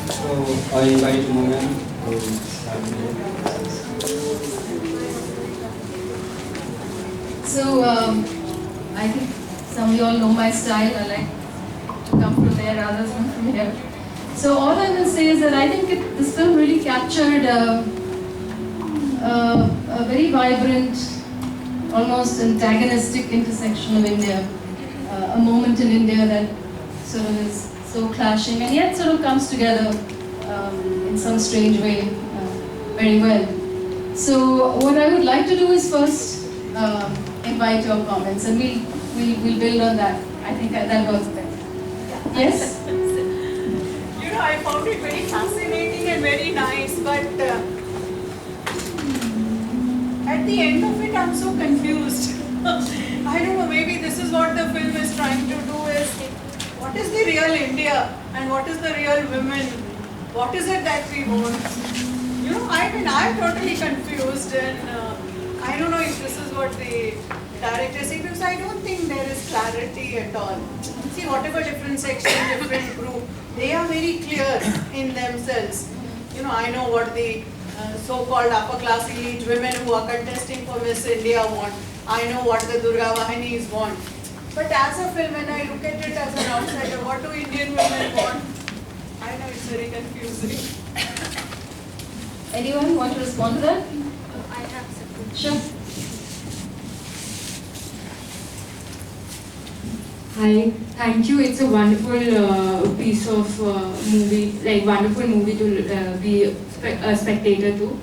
So I invite Mohan to start with. So, I think some of you all know my style. I like to come from there rather than from here. So, all I will say is that I think this film really captured a very vibrant, almost antagonistic intersection of India. A moment in India that sort of is so clashing and yet sort of comes together in some strange way very well. So, what I would like to do is first invite your comments, and we'll build on that. I think that works better. Yes? You know, I found it very fascinating and very nice, but at the end of it, I'm so confused. I don't know, maybe this is what the film is trying to do is, what is the real India and what is the real women? What is it that we want? You know, I mean, I'm totally confused and I don't know if this is what the director is saying, because I don't think there is clarity at all. See, whatever different section, different group, they are very clear in themselves. You know, I know what the so-called upper class elite women who are contesting for Miss India want. I know what the Durga Vahinis want. But as a film, when I look at it as an outsider, what do Indian women want? I know it's very confusing. Anyone want to respond to that? I have something. Sure. Hi, thank you. It's a wonderful piece of movie, like wonderful movie to be a spectator to.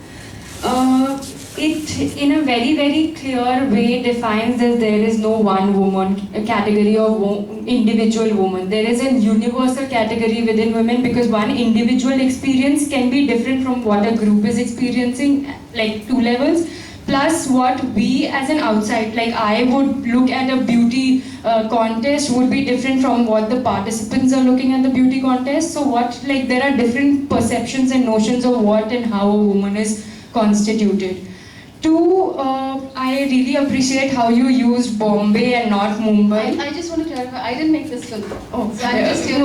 It, in a very, very clear way, defines that there is no one woman, a category of individual woman. There is a universal category within women because one individual experience can be different from what a group is experiencing, like two levels. Plus what we as an outside, like I would look at a beauty contest would be different from what the participants are looking at the beauty contest. So what, like there are different perceptions and notions of what and how a woman is constituted. Two, I really appreciate how you used Bombay and not Mumbai. I just want to clarify, I didn't make this film. Oh, So I'm just here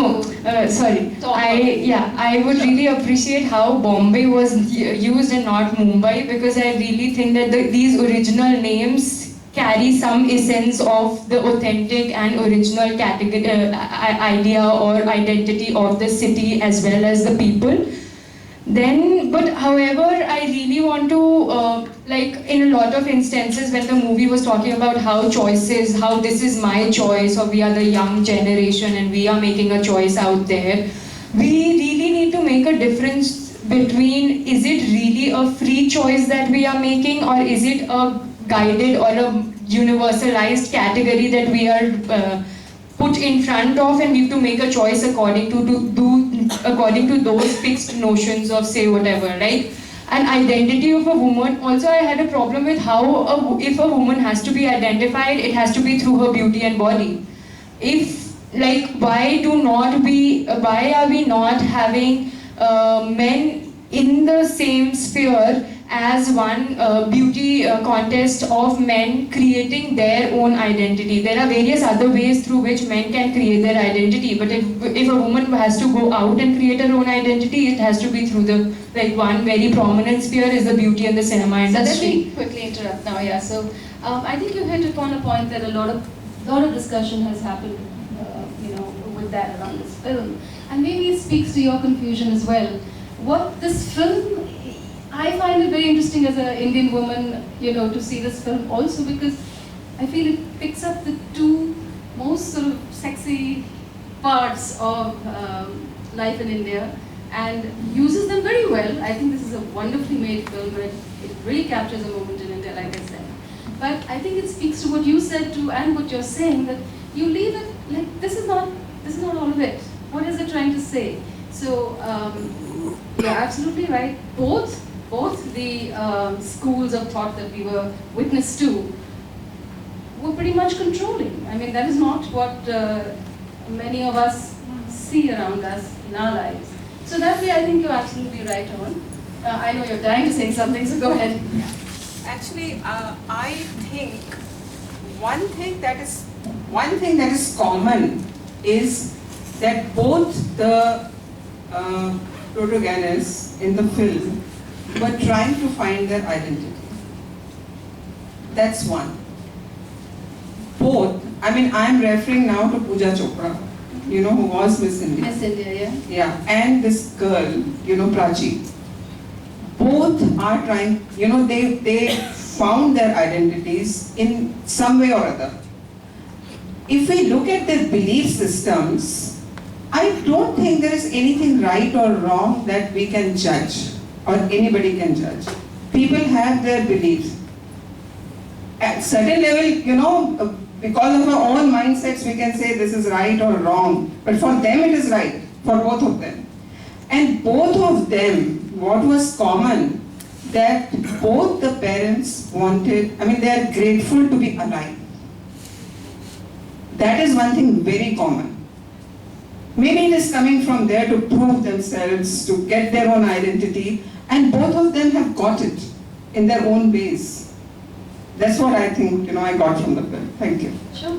sorry. talk about it. I would really appreciate how Bombay was used and not Mumbai because I really think that these original names carry some essence of the authentic and original category, idea or identity of the city as well as the people. Then, but however, I really want to, like in a lot of instances when the movie was talking about how choices, how this is my choice or we are the young generation and we are making a choice out there, we really need to make a difference between is it really a free choice that we are making or is it a guided or a universalized category that we are put in front of and we have to make a choice according to those fixed notions of say whatever, right? An identity of a woman, also I had a problem with how if a woman has to be identified, it has to be through her beauty and body. If, like, why are we not having men in the same sphere as one beauty contest of men creating their own identity. There are various other ways through which men can create their identity, but if a woman has to go out and create her own identity, it has to be through the, like one very prominent sphere is the beauty and the cinema industry. So let me quickly interrupt now, yeah. So I think you hit upon a point that a lot of discussion has happened, with that around this film, and maybe it speaks to your confusion as well. What this film, I find it very interesting as an Indian woman, to see this film also because I feel it picks up the two most sort of sexy parts of life in India and uses them very well. I think this is a wonderfully made film where it really captures a moment in India, like I said. But I think it speaks to what you said too and what you're saying, that you leave it like this is not all of it. What is it trying to say? So you're absolutely right. Both the schools of thought that we were witness to were pretty much controlling. I mean, that is not what many of us see around us in our lives. So that way, I think you're absolutely right on. I know you're dying to say something, so go ahead. Actually, I think one thing that is common is that both the protagonists in the film were trying to find their identity. That's one. Both, I mean, I'm referring now to Pooja Chopra, you know, who was Miss India. Miss India, yeah. Yeah, and this girl, you know, Prachi. Both are trying, you know, they found their identities in some way or other. If we look at their belief systems, I don't think there is anything right or wrong that we can judge or anybody can judge. People have their beliefs. At certain level, you know, because of our own mindsets, we can say this is right or wrong. But for them, it is right, for both of them. And both of them, what was common, that both the parents wanted, I mean, they are grateful to be alive. That is one thing very common. Maybe it is coming from there to prove themselves, to get their own identity, and both of them have got it in their own ways. That's what I think, you know, I got from the film. Thank you. Sure.